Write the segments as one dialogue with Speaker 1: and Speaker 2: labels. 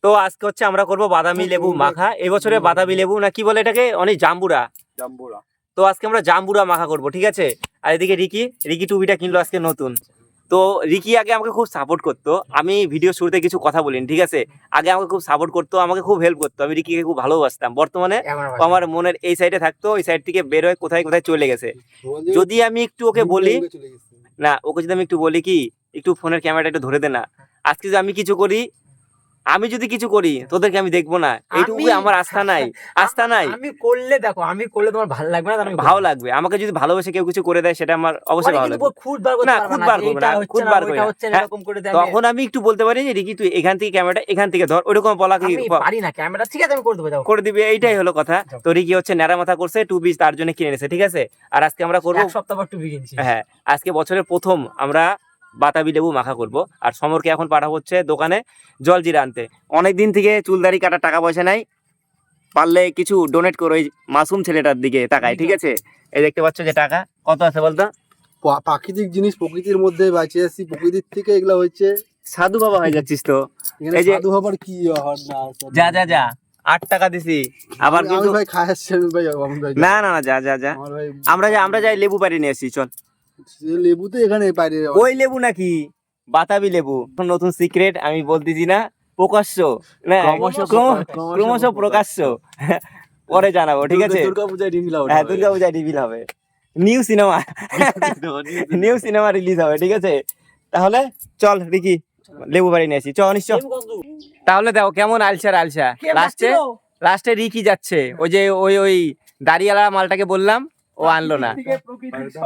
Speaker 1: তো আজকে হচ্ছে আমরা করব বাদামি লেবু মাখা। এবছরে বাদামি লেবু না কি বলে এটাকে, অনেক জাম্বুরা। তো আজকে আমরা জাম্বুরা মাখা করব, ঠিক আছে। আর এদিকে রিকি টুপিটা কিনলো আজকে নতুন। তো রিকি আগে আমাকে খুব সাপোর্ট করতো, আমি ভিডিও শুরুতে কিছু কথা বলিনি, ঠিক আছে। আগে আমাকে খুব সাপোর্ট করতো, আমাকে খুব হেল্প করতো, আমি রিকিকে খুব ভালোবাসতাম। বর্তমানে ও আমার মনের এই সাইডে থাকতো, ওই সাইড থেকে বের হয়ে কোথায় কোথায় চলে গেছে। যদি আমি একটু ওকে বলি না, ওকে যদি আমি একটু বলি কি একটু ফোনের ক্যামেরাটা একটু ধরে দে না, আজকে যদি আমি কিছু করি, আমি যদি কিছু করি তোদেরকে আমি দেখবো না, এইটুকু আমার আস্থা নাই।
Speaker 2: আমি করলে দেখো, আমি করলে তোমার ভালো লাগবে না?
Speaker 1: ভালো লাগবে আমাকে যদি ভালোবেসে কেউ কিছু করে দেয়, সেটা আমার অবশ্যই ভালো লাগবে।
Speaker 2: খুদ বার করতে
Speaker 1: না,
Speaker 2: পারবে
Speaker 1: খুদ
Speaker 2: না,
Speaker 1: বার করবে না,
Speaker 2: এইটা
Speaker 1: খুদ বার করবে না।
Speaker 2: হচ্ছে না,
Speaker 1: হ্যাঁ,
Speaker 2: এরকম করে দেয়।
Speaker 1: তখন আমি একটু বলতে পারি যে রিকি তুই এখান থেকে ক্যামেরাটা এখান থেকে ধর, ওইরকম বলা কি
Speaker 2: আমি পারি না ক্যামেরা, ঠিক আছে আমি করে দেবো, যাও
Speaker 1: করে দিবি, এইটাই হলো কথা। তো রিকি হচ্ছে ন্যাড়া মাথা করছে, 2 পিস তার জন্য কিনে এনেছে, ঠিক আছে। আর আজকে আমরা করবো,
Speaker 2: এক সপ্তাহ পর টুপি কিনছি।
Speaker 1: হ্যাঁ, আজকে বছরের প্রথম আমরা বাতাবি লেবু মাখা করব। আর সমরকে এখন পাঠাবো হচ্ছে দোকানে জলজিরা আনতে। অনেকদিন থেকে চুলদারি কাটার টাকা পয়সা নাই, পারলে কিছু ডোনেট করো এই মাসুম ছেলেটার দিকে তাকায়, ঠিক আছে। এই দেখতে পাচ্ছ যে টাকা কত আছে বলতো।
Speaker 3: প্রাকৃতিক জিনিস প্রকৃতির মধ্যে বাঁচিয়ে আসছি, প্রকৃতির থেকে এগুলা হচ্ছে।
Speaker 1: সাধু বাবা হয়ে যাচ্ছিস তো।
Speaker 3: এখানে
Speaker 1: এই যে
Speaker 3: সাধু হবার কি হওয়ার না আছে।
Speaker 1: যা 8 টাকা দিছি আবার
Speaker 3: আমি
Speaker 1: কিন্তু
Speaker 3: ভাই খাই আসছি, আমি ভাই আমি ভাই
Speaker 1: না যা
Speaker 3: আমার ভাই
Speaker 1: আমরা যাই লেবু পাড়ি নিয়ে আসি, চল।
Speaker 3: সে লেবু তো এখানে বাইরে
Speaker 1: ওই লেবু নাকি বাতাবি লেবু, নতুন সিক্রেট আমি বলতেছি না, প্রকাশ্য না, ক্রমশ প্রকাশ্য পরে জানাবো, ঠিক আছে।
Speaker 3: দুর্গাপূজায় রিভিল হবে।
Speaker 1: হ্যাঁ, দুর্গাপূজায় রিভিল হবে, নিউ সিনেমা রিলিজ হবে, ঠিক আছে। তাহলে চল রিকি লেবু বাড়ি নিয়ে আসি, চ নিশ্চয়। তাহলে দেখো কেমন আলসা লাস্টে রিকি যাচ্ছে, ওই যে ওই দাড়িওয়ালা মালটাকে বললাম, ও আনলো না,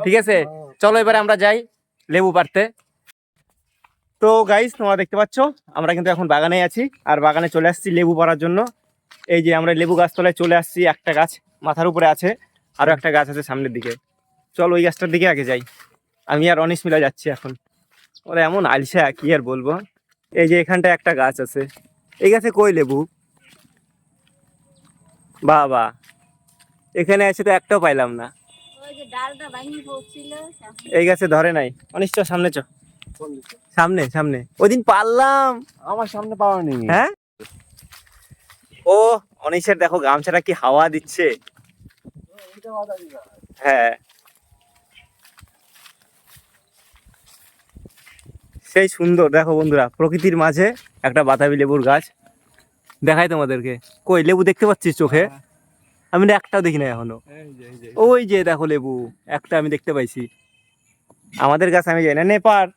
Speaker 1: ঠিক আছে। চলো এবারে আমরা যাই লেবু পাড়তে। তো গাইস তোমরা দেখতে পাচ্ছ আমরা কিন্তু এখন বাগানে আছি, আর বাগানে চলে আসছি লেবু পাড়ার জন্য। এই যে আমরা লেবু গাছতলায় চলে আসছি, একটা গাছ মাথার উপরে আছে, আরো একটা গাছ আছে সামনের দিকে। চল ওই গাছটার দিকে আগে যাই, আমি আর অনিশ মিলা যাচ্ছি এখন। ওরা এমন আলসা কি আর বলবো। এই যে এখানটা একটা গাছ আছে, এই গাছে কই লেবু, বাবা এখানে এসে তো একটাও পাইলাম না, এই গাছে ধরে নাই। অনিশ সামনে চ, সামনে ওইদিন পারলাম,
Speaker 3: আমার সামনে পাওয়া নেই।
Speaker 1: হ্যাঁ ও অনিশের দেখো গামছাটা কি হাওয়া দিচ্ছে। হ্যাঁ সেই সুন্দর, দেখো বন্ধুরা প্রকৃতির মাঝে একটা বাতাবি লেবুর গাছ দেখাই তোমাদেরকে। কই লেবু দেখতে পাচ্ছিস চোখে? আমি না একটাও দেখি না এখনো। ওই যে দেখো লেবু একটা আমি দেখতে পাইছি। আমাদের গাছ আমি যাই না, নে পার,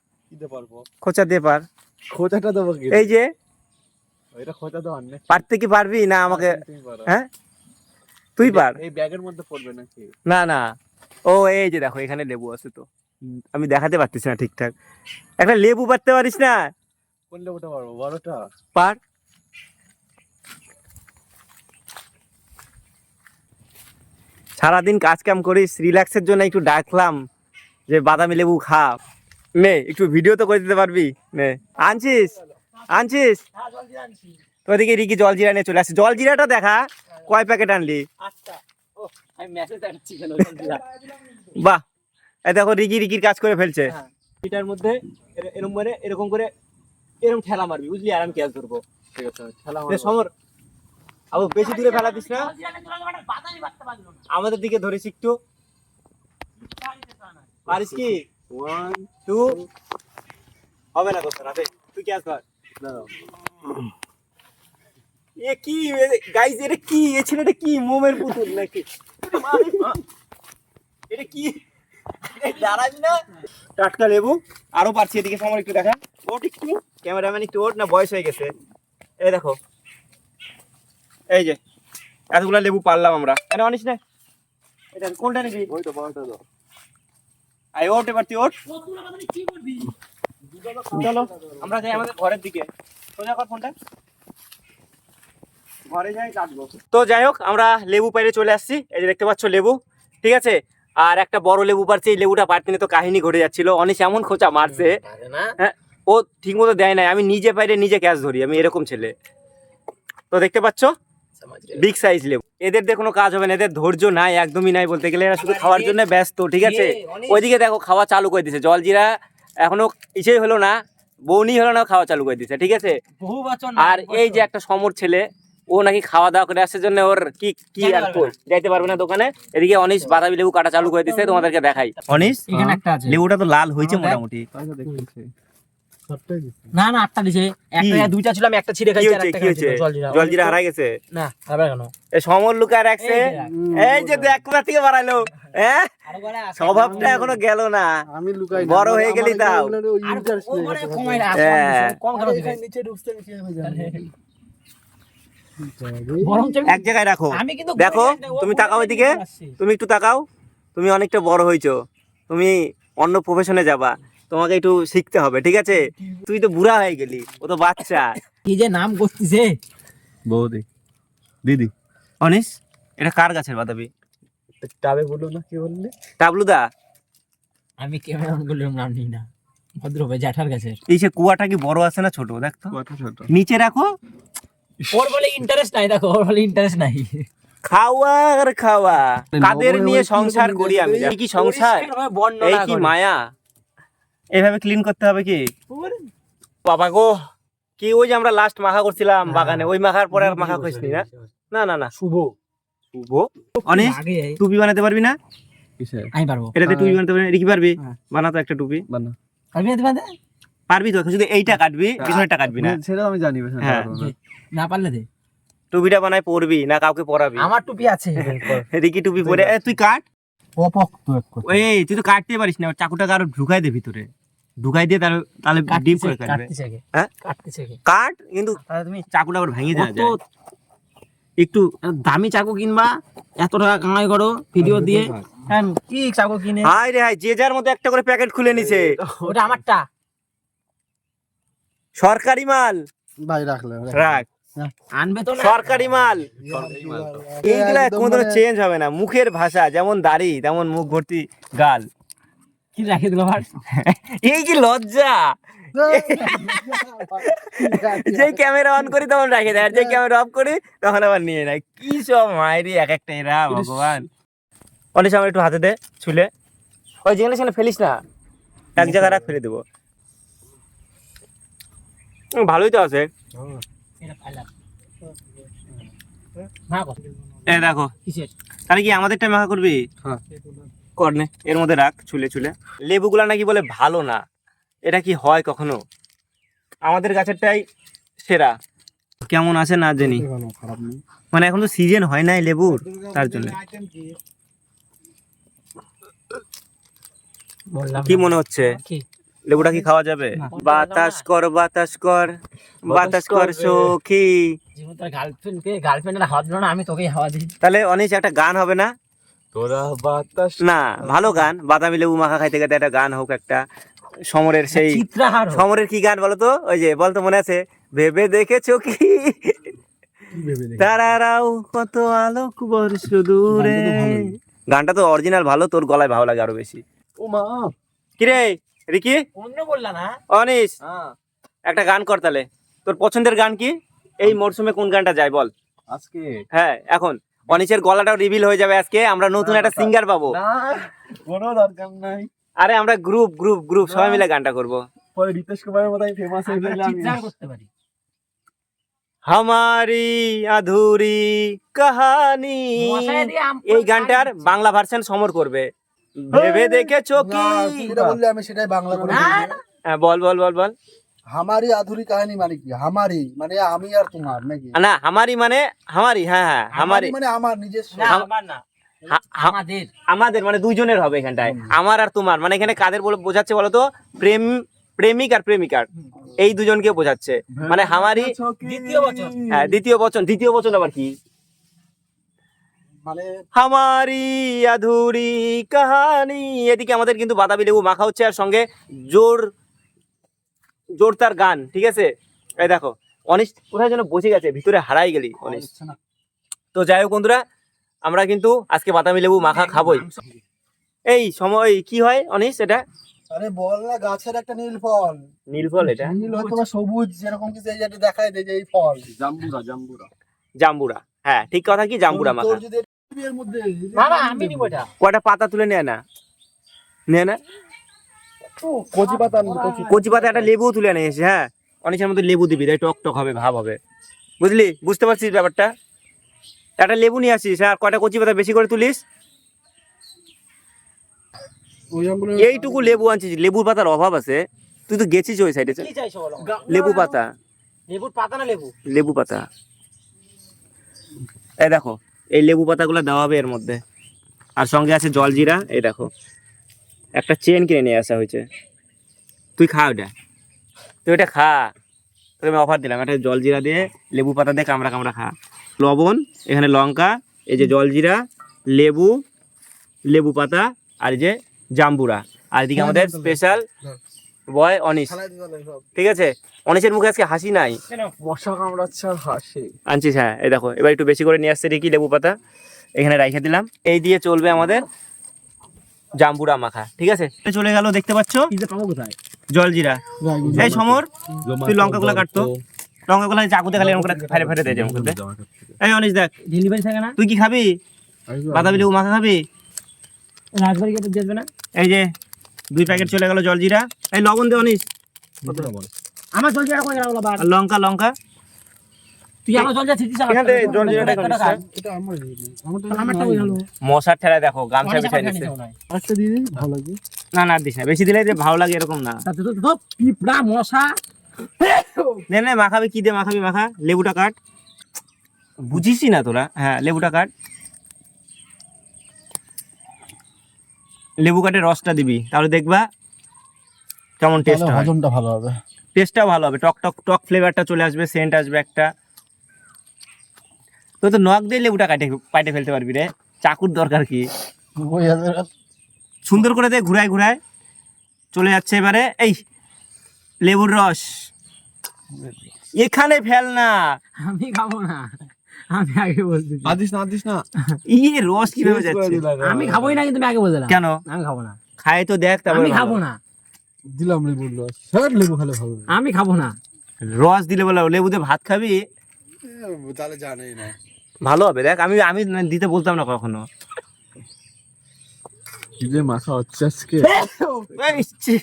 Speaker 1: খোঁচা দিয়ে পার।
Speaker 3: খোঁচাটা দেবো কি?
Speaker 1: এই যে
Speaker 3: এটা খোঁচা দেওয়ার নেই।
Speaker 1: পারতে কি পারবি না আমাকে? হ্যাঁ তুই পার।
Speaker 3: এই ব্যাগের মধ্যে পড়বে নাকি?
Speaker 1: না ও এই যে দেখো এখানে লেবু আছে, তো আমি দেখাতে পারতেছি না ঠিকঠাক। একটা লেবু পারতে পারিস না?
Speaker 3: কোন লেবুটা পারবো? বড়টা
Speaker 1: পার। সারাদিন কাজ কাম করিস, রিল্যাক্সের জন্য একটু ডাকলাম যে বাদামি লেবু খা, নে একটু ভিডিও তো করে দিতে পারবি, নে। আনছিস তো ওদিকে রিকি জলজিরা নিয়ে চলে আসছে, জলজিরাটা দেখা কয় প্যাকেট আনলি? বাহ, এই দেখো রিকির কাজ করে ফেলছে। এটার মধ্যে এরকম করে এরকম ঠেলা মারবি, বুঝলি, আর আমি ক্যাচ ধরবো।
Speaker 3: ঠিক আছে, খেলা
Speaker 1: সমর আবু বেশি দূরে ফেলা দিস না, আমাদের দিকে ধরিস একটু। পারিস কি?
Speaker 3: 1
Speaker 1: 2 হবে না কোথাও রাতে, তুই ক্যাচ ধর। এ কি গাইস, এটা কি, এ ছেলেটা কি মোমের পুতুল নাকি? এটা কি দাঁড়াবি না? টাটকা লেবু আরো পারছি, এদিকে সমর একটু দেখা, ওট একটু, ক্যামেরাম্যান একটু ওট, না বয়স হয়ে গেছে। এই দেখো এই যে এতগুলা লেবু পারলাম আমরা। আরে অনিস না, এটা কোনটা নিবি?
Speaker 3: ওইটা বড়টা দাও।
Speaker 1: আই ওট, এবার তুই ওট। চলো আমরা যাই আমাদের ঘরের দিকে, সোজা কর ফোনটা, ঘরে যাই কাটবো। তো যাই হোক আমরা লেবু পাইরে চলে আসছি, এই যে দেখতে পাচ্ছ লেবু, ঠিক আছে। আর একটা বড় লেবু পারছে, এই লেবুটা পারতে তো কাহিনী ঘটে যাচ্ছিল, অনিশ এমন খোঁচা মারছে, হ্যাঁ ও ঠিক মতো দেয় নাই, আমি নিজে পাইরে নিজে ক্যাচ ধরি, আমি এরকম ছেলে। তো দেখতে পাচ্ছ বিগ সাইজ লেবু, এদের দিয়ে কোনো কাজ হবে না, এদের ধৈর্য নাই, একদমই নাই বলতে গেলে, এরা শুধু খাওয়ার জন্য ব্যস্ত, ঠিক আছে। ওইদিকে দেখো খাওয়া চালু করে দিছে, জলজিরা এখনো কিছুই হলো না, বউনি হলো না খাওয়া চালু করে দিছে, ঠিক আছে।
Speaker 2: বহু বছর
Speaker 1: আর এই যে একটা সমর ছেলে, ও নাকি খাওয়া দাওয়া করে আসার জন্য ওর কি কি
Speaker 2: যাইতে
Speaker 1: আর
Speaker 2: পারবে
Speaker 1: কই, যাইতে পারবে না দোকানে। এদিকে অনিশ বাতাবি লেবু কাটা চালু করে দিছে, তোমাদেরকে দেখাই। অনিশ,
Speaker 2: এখানে একটা আছে।
Speaker 1: লেবুটা তো লাল হয়েছে
Speaker 2: আমার দেখ।
Speaker 1: মোটামুটি।
Speaker 2: না না, আটটা দিছে, একটা দুইটা ছিল, আমি একটা ছিঁড়ে
Speaker 1: কি
Speaker 2: খাইছি, আর
Speaker 1: হয়েছে,
Speaker 2: একটা
Speaker 1: কি হয়েছে? জলজিরা হারাই গেছে
Speaker 2: না, আবার কেন?
Speaker 1: এ সমর লুকায় রাখছে। এই যে দেখ কোথা থেকে বাড়াইলো, হ্যাঁ
Speaker 2: আরো করে আছে।
Speaker 1: স্বভাবটা এখনো গেল না।
Speaker 3: আমি লুকাই না,
Speaker 1: বড়
Speaker 3: আমার-
Speaker 1: হয়ে গেলি
Speaker 3: আমার
Speaker 1: তাও।
Speaker 3: এগুলো ওই
Speaker 2: আর
Speaker 3: interest
Speaker 2: ও
Speaker 3: নেই।
Speaker 2: মানে কমাই না,
Speaker 1: হ্যাঁ।
Speaker 2: কম কেন
Speaker 3: আরে
Speaker 2: দিবে?
Speaker 3: এখানে নিচে ঢুকতে আমি কিভাবে জানবো?
Speaker 2: বরং
Speaker 1: এক জায়গায় রাখো,
Speaker 2: আমি কিন্তু
Speaker 1: দেখো
Speaker 2: বলে যাই না, ও
Speaker 1: তুমি
Speaker 2: বলে
Speaker 1: তাকাও
Speaker 2: যাই
Speaker 1: এদিকে,
Speaker 2: নিয়ে আসছি।
Speaker 1: তুমি একটু তাকাও। তুমি অনেকটা বড় হয়েছো, তুমি অন্য প্রফেশনে যাবা, তোমাকে একটু শিখতে হবে, ঠিক আছে। তুই তো বুড়া হয়ে গেলি, ও তো বাচ্চা।
Speaker 2: কি যে নাম করতেছে।
Speaker 3: বৌদি, দিদি,
Speaker 1: অনিশ, এটা কার গাছের বাতাবি?
Speaker 3: টাবে বলো না, কি বললে?
Speaker 1: টাবলুদা,
Speaker 2: আমি ক্যামেরা অন করলে নাম নিই না, ভদ্রভাবে জ্যাঠার কাছে।
Speaker 1: এই যে কুয়াটা কি বড় আছে না ছোট? দেখ তো,
Speaker 3: কত ছোট।
Speaker 1: নিচে রাখো।
Speaker 2: ওর বলে ইন্টারেস্ট নাই, দেখো ওর বলে ইন্টারেস্ট নাই।
Speaker 1: খাওয়া আর খাওয়া, কাদের
Speaker 3: নবমে
Speaker 1: নিয়ে
Speaker 3: ওই কি
Speaker 1: সংসার
Speaker 3: রকম
Speaker 1: করি আমি?
Speaker 3: দেখতে?
Speaker 1: এই কি সংসার,
Speaker 2: পরিষ্কারভাবে বর্ণনা
Speaker 1: এই কি
Speaker 2: করে।
Speaker 1: মায়া, এইভাবে ক্লিন করতে হবে কি? বাবা গো, কি ওই যে আমরা লাস্ট মাখা করছিলাম বাগানে, ওই মাখার পরে আর মাখা করিসনি না? না না না,
Speaker 3: শুভ।
Speaker 1: শুভ। অনিশ,
Speaker 2: আগে
Speaker 1: টুপি বানাতে পারবি না?
Speaker 3: কিসের?
Speaker 2: আমি পারবো।
Speaker 1: এটাতে টুপি বানাতে পারবি? এটা কি পারবি?
Speaker 3: হ্যাঁ।
Speaker 1: বানাতো একটা টুপি।
Speaker 3: বানা।
Speaker 2: পারবি না তোমাদের?
Speaker 1: পারবি তো, শুধু এইটা কাটবি, পিছনেরটা কাটবি না।
Speaker 3: সেটা আমি জানি, সেটা
Speaker 1: হ্যাঁ।
Speaker 3: পারবো না।
Speaker 2: না পারলে দে।
Speaker 1: টুপিটা বানায় পরবি না কাউকে পরাবি?
Speaker 2: আমার টুপি আছে।
Speaker 1: রিকি টুপি পরে তুই কাট।
Speaker 2: অপক্ত
Speaker 1: এই তুই তো কাটতে পারিস না, চাকুটাকে আরো ঢুকাই দে ভিতরে, ঢুকাই দিয়ে তাহলে তাহলে ডিপ করে কাটবে।
Speaker 2: কাটতেছে আগে।
Speaker 1: হ্যাঁ?
Speaker 2: কাটতেছে আগে।
Speaker 1: কাট, কিন্তু
Speaker 2: তাহলে তুমি
Speaker 1: চাকুটা আবার ভেঙে যায়।
Speaker 2: কত
Speaker 1: একটু
Speaker 2: দামি চাকু কিনবা, এত টাকা কামাই করো ভিডিও দিয়ে, হ্যাঁ কি চাকু কিনে?
Speaker 1: হাই রে হাই, যে যার মতো একটা করে প্যাকেট খুলে নিছে।
Speaker 2: ওটা আমারটা।
Speaker 1: সরকারি মাল
Speaker 3: ভাই রাখলে
Speaker 1: রাখ,
Speaker 2: আনবে তো না।
Speaker 1: সরকারি মাল। এইগুলা
Speaker 3: একদম
Speaker 1: কোনোদিন
Speaker 3: মানে-
Speaker 1: চেঞ্জ হবে না। মুখের ভাষা যেমন দাড়ি তেমন মুখ ভর্তি গাল।
Speaker 2: কি রাখে দিল ভাই?
Speaker 1: এই কি লজ্জা, যেই ক্যামেরা অন করি তখন রাখে দেয়, আর যেই ক্যামেরা অফ করি তখন আবার নিয়ে নেয়। কি সব মায়েরি এক একটা এরা, ভগবান। অনেক সময় একটু হাতে দে ছুলে, ওই যেখানে সেখানে ফেলিস না, এক জায়গায় রাখ, ফেলে দেবো। ভালোই তো আছে।
Speaker 2: এটা ফাইলাম। না কত?
Speaker 1: এ দেখো,
Speaker 2: কিসের?
Speaker 1: তাহলে কি আমাদেরটা মাখা করবি?
Speaker 3: হ্যাঁ।
Speaker 1: করনে, এর মধ্যে রাখ ছুলে ছুলে। লেবুগুলা নাকি বলে ভালো না, এটা কি হয় কখনো? আমাদের গাছেরটাই সেরা। কেমন আছে না জানি,
Speaker 3: খারাপ নেই।
Speaker 1: মানে এখন তো সিজন হয় নাই লেবুর, তার জন্য।
Speaker 2: বললাম
Speaker 1: কি
Speaker 2: না।
Speaker 1: মনে হচ্ছে,
Speaker 2: কি?
Speaker 1: লেবুটা কি খাওয়া যাবে?
Speaker 2: না।
Speaker 1: বাতাস কর বাতাস কর বাতাস কর সখী।
Speaker 2: জীবন তোর গার্লফ্রেন্ড কে, গার্লফ্রেন্ডের হাত ধরো না, আমি তোকেই হাওয়া দিই।
Speaker 1: তাহলে অনিশ একটা গান হবে না?
Speaker 3: তোরা বাতাস
Speaker 1: না, ভালো গান, বাদামি লেবু মাখা খাইতে খাইতে একটা গান হোক একটা সমরের। সেই
Speaker 2: চিত্রাহার হোক।
Speaker 1: সমরের কি গান বলো তো? ওই যে বলতো, মনে আছে? ভেবে দেখেছো কি তারারাও কত আলোক বর্ষ দূরে। গানটা তো অরিজিনাল ভালো, তোর গলায় ভালো লাগে আরো বেশি।
Speaker 3: ও মা,
Speaker 1: কিরে রিকি,
Speaker 2: অন্য বললা না?
Speaker 1: অনিশ, একটা গান কর তাহলে। তোর পছন্দের গান কি? এই মরশুমে কোন গানটা যায় বল?
Speaker 3: আজকে
Speaker 1: হ্যাঁ, এখন অনিশের গলাটাও রিভিল হয়ে যাবে আজকে, আমরা নতুন একটা সিঙ্গার পাবো।
Speaker 3: না, কোনো দরকার নাই।
Speaker 1: আরে আমরা গ্রুপ গ্রুপ গ্রুপ সবাই মিলে গানটা করবো।
Speaker 3: পরে রিতেশ কুমারের মতো ফেমাস হয়ে
Speaker 2: আমরা
Speaker 3: গেলে আমি
Speaker 2: চিত্রাহার করতে পারি।
Speaker 1: হামারি আধুরি কাহানি,
Speaker 2: মশাই দিয়ে আম-
Speaker 1: এই গানটার বাংলা ভার্সন সমর করবে। ভেবে দেখেছো কি?
Speaker 3: না, যেটা বললে আমি সেটাই বাংলা করে
Speaker 2: না,
Speaker 3: বলবো।
Speaker 2: না।
Speaker 1: হ্যাঁ, বল বল বল বল।
Speaker 3: হামারি আধুরি কাহিনী মানে কি? হামারি মানে আমি আর তোমার নাকি?
Speaker 1: না, হামারি মানে হামারি, হ্যাঁ হ্যাঁ হামারি,
Speaker 3: মানে আমার নিজস্ব।
Speaker 2: না, আমার না। আমাদের।
Speaker 1: আমাদের মানে দুইজনের হবে এখানটায়। আমার আর তোমার মানে এখানে কাদের বোঝাচ্ছে বলতো? প্রেম, প্রেমিক আর প্রেমিকার, এই দুজনকে বোঝাচ্ছে। মানে হামারি
Speaker 2: দ্বিতীয় বচন।
Speaker 1: হ্যাঁ, দ্বিতীয় বচন। দ্বিতীয় বচন আবার কি?
Speaker 3: মানে
Speaker 1: হামারি আধুরি কাহানি। এদিকে আমাদের কিন্তু বাতাবি লেবু মাখা হচ্ছে, আর সঙ্গে জোর জোর তার গান, ঠিক আছে। এই দেখো অনিশ কোথায় যেন বসে গেছে, ভিতরে হারাই গেলি অনিশ। তো যাই হোক বন্ধুরা, আমরা কিন্তু আজকে বাতাবি লেবু মাখা খাবোই। এই সময় কি হয় অনিশ এটা?
Speaker 3: আরে বল না, গাছের একটা নীল ফল।
Speaker 1: নীল ফল এটা?
Speaker 3: নীল হয়তো বা সবুজ, যেরকম কিছু এই যেটা দেখায় দেয় যে এই ফল জাম্বুরা। জাম্বুরা,
Speaker 1: জাম্বুরা, হ্যাঁ ঠিক কথা, কি জাম্বুরা মাখা।
Speaker 3: তোর যদি এর মধ্যে
Speaker 2: না না, আমি নিব এটা।
Speaker 1: কয়টা পাতা তুলে নেয় না, নেয় না?
Speaker 3: কচি পাতা
Speaker 1: কচি পাতা একটা লেবু তুলে নিয়ে এসে, হ্যাঁ অনিশের মধ্যে লেবু দিবি, তাই টক টক হবে, ভাব হবে, বুঝলি? বুঝতে পারছিস ব্যাপারটা? একটা লেবু নিয়ে আসিস, আর কয়টা কচি পাতা বেশি করে তুলিস। এইটুকু লেবু আনছিস, লেবুর পাতার অভাব আছে, তুই তো গেছিস ওই সাইডে।
Speaker 2: কি চাইছো বলো?
Speaker 1: লেবু পাতা,
Speaker 2: লেবুর পাতা না লেবু?
Speaker 1: লেবু পাতা। এই দেখো, এই লেবু পাতাগুলো দেওয়া হবে এর মধ্যে, আর সঙ্গে আছে জলজিরা। এই দেখো, একটা চেন কিনে নিয়ে আসা হয়েছে, তুই খা ওটা, তুই ওটা খা, তোকে আমি অফার দিলাম, একটা জলজিরা দিয়ে লেবু পাতা দিয়ে কামড়া কামড়া খা। লবণ, এখানে লঙ্কা, এই যে জলজিরা, লেবু, লেবু পাতা, আর এই যে জাম্বুরা, আর এদিকে আমাদের স্পেশাল বয় অনিশ। ঠিক আছে, অনিশের মুখে আজকে হাসি নাই,
Speaker 3: মশা কামড়াচ্ছে আর হাসি
Speaker 1: আনছিস। হ্যাঁ এই দেখো, এবার একটু বেশি করে নিয়ে আসছে রেখি লেবু পাতা, এখানে রাইখে দিলাম। এই দিয়ে চলবে আমাদের জাম্বুরা মাখা। ঠিক আছে, চলে গেল, দেখতে পাচ্ছ
Speaker 2: কোথায়?
Speaker 1: জলজিরা। এই সমর, তুই লঙ্কাগুলো কাটতো, লঙ্কাগুলো চাকুতে খালি এরকম করে ফেলে ফেলে দিয়ে মধ্যে। এই অনিশ দেখ,
Speaker 2: ডেলিভারি থাকে না?
Speaker 1: তুই কি খাবি? বাতাবি লেবু মাখা খাবি?
Speaker 2: রাজবাড়ি গেতে যাবে না?
Speaker 1: এই যে 2 প্যাকেট চলে গেল জলজিরা। এই লবণ দে অনিশ,
Speaker 2: আমার জল জিরা কই গেল বাবা?
Speaker 1: আর লঙ্কা লঙ্কা
Speaker 2: তুই আমার জল জিরা ছিটিস না?
Speaker 1: এখান থেকে জলজিরাটা
Speaker 3: এটা আমার
Speaker 2: আমারটা কই গেল?
Speaker 1: মশার ঠেলা দেখো, গামছা বিছাই নিচ্ছে।
Speaker 3: একটা দিয়ে দিন, ভালো লাগে।
Speaker 1: না না দিস না, বেশি দিলে যে ভালো লাগে এরকম না।
Speaker 2: তাতে তো তো পিঁপড়া মশা।
Speaker 1: নে নে, মাখাবি কি দিয়ে মাখাবি মাখা। লেবুটা কাট, বুঝিসই না তোরা। হ্যাঁ লেবুটা কাট, লেবু কাটে রসটা দিবি, তাহলে দেখবা কেমন টেস্ট হয়।
Speaker 3: হজমটা ভালো হবে।
Speaker 1: টেস্টটাও ভালো হবে, টক টক টক ফ্লেভারটা চলে আসবে, সেন্ট আসবে একটা। তুই তো নখ দিয়ে লেবুটা কাটে ফেলতে পারবি রে, চাকুর দরকার কি? সুন্দর করে দে, ঘুরায় ঘুরায় চলে যাচ্ছে। এবারে এই লেবুর রস এখানে ফেল না,
Speaker 2: আমি খাবো না, আমি আগে বলছি।
Speaker 3: আদিস না
Speaker 1: ইয়ে রস কিভাবে যাচ্ছে?
Speaker 2: আমি খাবোই না, কিন্তু আমি আগে বলে দিলাম।
Speaker 1: কেন?
Speaker 2: আমি খাবো না,
Speaker 1: খাই তো দেখ, তারপরে
Speaker 2: আমি খাবো না,
Speaker 3: দিলাম লেবু রস। স্যার লেবু খেলে ভালো লাগে।
Speaker 2: আমি খাবো না।
Speaker 1: রস দিলে বলে লেবু দিয়ে ভাত খাবি,
Speaker 3: তাহলে জানেই না।
Speaker 1: ভালো হবে। দেখ আমি আমি দিতে বলতাম না কখনো।
Speaker 3: কি যে মাথা হচ্ছে আজকে।
Speaker 1: এই ছি।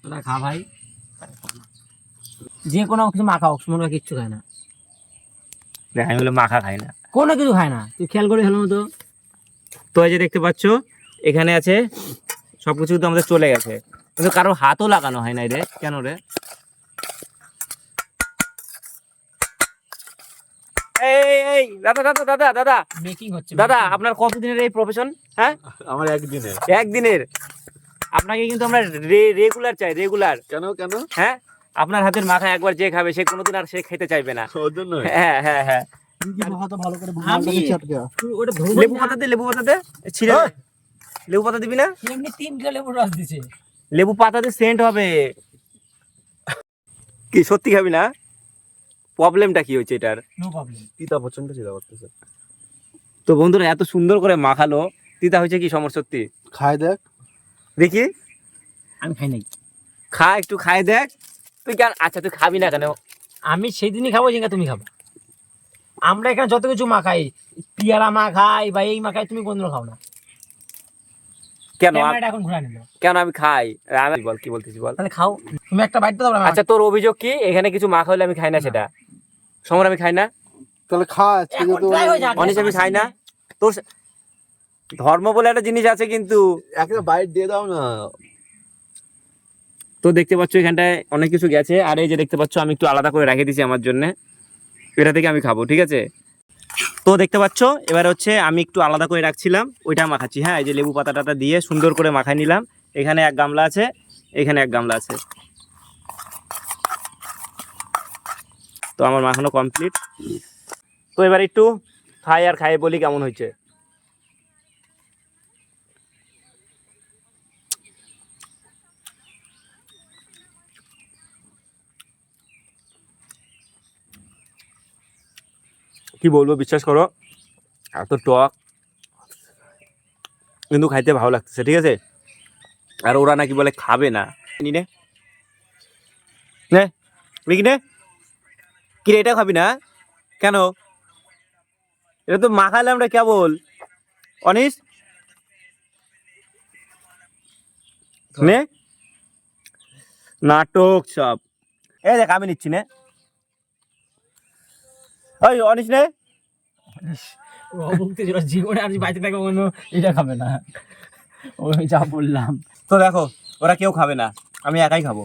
Speaker 2: তোরা খা ভাই, যে কোনো কিছু মাখাও, মনে হয় কিচ্ছু খায় না,
Speaker 1: দেখ আমি বলে মাখা খাই না,
Speaker 2: কোনো কিছু খায় না। তুই খেয়াল করে হলো তো।
Speaker 1: তো এই যে দেখতে পাচ্ছ এখানে আছে সবকিছু, তো আমাদের চলে গেছে, কিন্তু কারো হাতও লাগানো হয় নাই রে। কেন রে? এই দাদা দাদা দাদা দাদা
Speaker 2: মেকিং হচ্ছে
Speaker 1: দাদা, আপনার কতদিনের এই প্রফেশন? হ্যাঁ
Speaker 3: আমার একদিনে।
Speaker 1: একদিনের। আপনাকে কিন্তু আমরা রেগুলার চাই, রেগুলার।
Speaker 3: কেন কেন?
Speaker 1: হ্যাঁ, আপনার হাতের মাখা একবার যে খাবে সে কোনোদিন আর সে খেতে চাইবে না।
Speaker 3: ওর জন্য
Speaker 1: হ্যাঁ হ্যাঁ হ্যাঁ,
Speaker 3: ভালো করে
Speaker 2: আমি ওটা ধরবো
Speaker 1: লেবু পাতা দে, লেবু পাতা দে, ছিঁড়ে দে। লেবু পাতা দিবি না?
Speaker 2: এমনি 3 কিলো লেবুর রস দিছে।
Speaker 1: লেবু পাতাতে সেন্ট হবে। কি সত্যি খাবি না? প্রবলেমটা কি হচ্ছে এটার?
Speaker 2: No problem.
Speaker 3: তিতা প্রচন্ড চিন্তা করতেছে।
Speaker 1: তো বন্ধুরা এত সুন্দর করে মাখালো, তিতা হয়েছে কি সমর? সত্যি
Speaker 3: খাই দেখ
Speaker 1: দেখি,
Speaker 2: আমি খাই নাই।
Speaker 1: খা একটু, খাই দেখ। তুই কেন? আচ্ছা তুই খাবি না কেন?
Speaker 2: আমি সেই দিনই খাবো যেটা তুমি খাবো। আমরা এখানে যত কিছু মাখাই, পিয়ারা মাখাই বা এই মাখাই, তুমি কোনদিনও খাও না।
Speaker 1: কেন?
Speaker 2: ক্যামেরাটা এখন ঘুরে নিল।
Speaker 1: কেন আমি খাই? আমি বল, কি বলতেছি বল।
Speaker 2: তাহলে খাও, তুমি একটা বাইট দাও।
Speaker 1: আচ্ছা তোর অভিযোগ কি? এখানে কিছু মাখা হলে আমি খাই না সেটা? সমর আমি খাই না?
Speaker 3: তাহলে খা আজকে
Speaker 2: এখন
Speaker 3: তো
Speaker 2: try হয়ে যাক।
Speaker 1: অনিশ আমি খাই না? তোর ধর্ম বলে একটা জিনিস আছে কিন্তু।
Speaker 3: একটা বাইট দিয়ে দাও না।
Speaker 1: তো দেখতে পাচ্ছ এখানটায় অনেক কিছু গেছে, আর এই যে দেখতে পাচ্ছ আমি একটু আলাদা করে রেখে দিয়েছি আমার জন্য, এটা থেকে আমি খাবো। ঠিক আছে, তো দেখতে পাচ্ছ এবার হচ্ছে আমি একটু আলাদা করে রাখছিলাম, ওইটা মাখাচ্ছি। হ্যাঁ, এই যে লেবু পাতাটা দিয়ে সুন্দর করে মাখাই নিলাম। এখানে 1 গামলা আছে, এখানে 1 গামলা আছে। তো আমার মাখানো কমপ্লিট। তো এবার একটু খাই, আর খাই বলি কেমন হয়েছে। কি বলবো, বিশ্বাস করো এত টক, কিন্তু খাইতে ভালো লাগতেছে। ঠিক আছে, আর ওরা নাকি বলে খাবে না। নে নে দেখি নে, কি রে, এটা খাবি না কেন? এটা তো মাখালাম রে কেবল। অনিশ নে, নাটক সব। এই দেখ আমি নিচ্ছি না, ওই অনিস নে।
Speaker 2: অভুক্ত ছিল জীবনে আর বাঁচে থাকে কোনো এটা খাবে না, ওই যা বললাম।
Speaker 1: তো দেখো ওরা কেউ খাবে না, আমি একাই খাবো।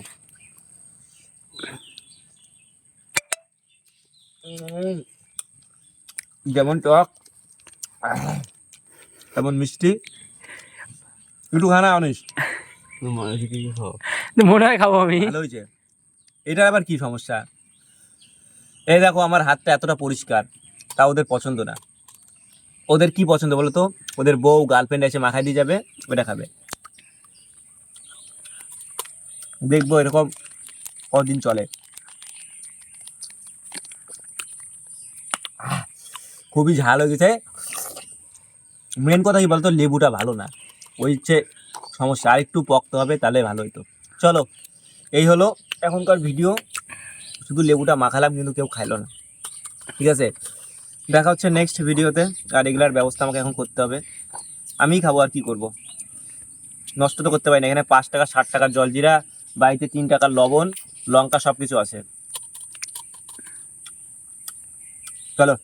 Speaker 1: যেমন টক তেমন মিষ্টি। একটু খানা অনিস,
Speaker 2: মনে হয় খাবো আমি।
Speaker 1: ভালো হয়েছে। এটার আবার কি সমস্যা? এই দেখো আমার হাতটা এতটা পরিষ্কার, তা ওদের পছন্দ না। ওদের কি পছন্দ বলো তো? ওদের বউ গার্লফ্রেন্ড এসে মাখাই দিয়ে যাবে, ওটা খাবে। দেখবো এরকম কদিন চলে। খুবই ঝাল হয়ে গেছে। মেন কথা কি বলতো, লেবুটা ভালো না, ওই হচ্ছে সমস্যা। আর একটু পকতে হবে, তাহলে ভালো হতো। চলো, এই হলো এখনকার ভিডিও। শুধু লেবুটা মাখালাম, কিন্তু কেউ খাইলো না। ঠিক আছে, দেখা হচ্ছে নেক্সট ভিডিওতে। আর এগুলার ব্যবস্থা আমাকে এখন করতে হবে। আমিই খাবো, আর কি করব। নষ্ট তো করতে পারি না। এখানে 5 টাকা 60 টাকার জলজিরা, বাড়িতে 3 টাকার লবণ, লঙ্কা, সব কিছু আছে। চলো।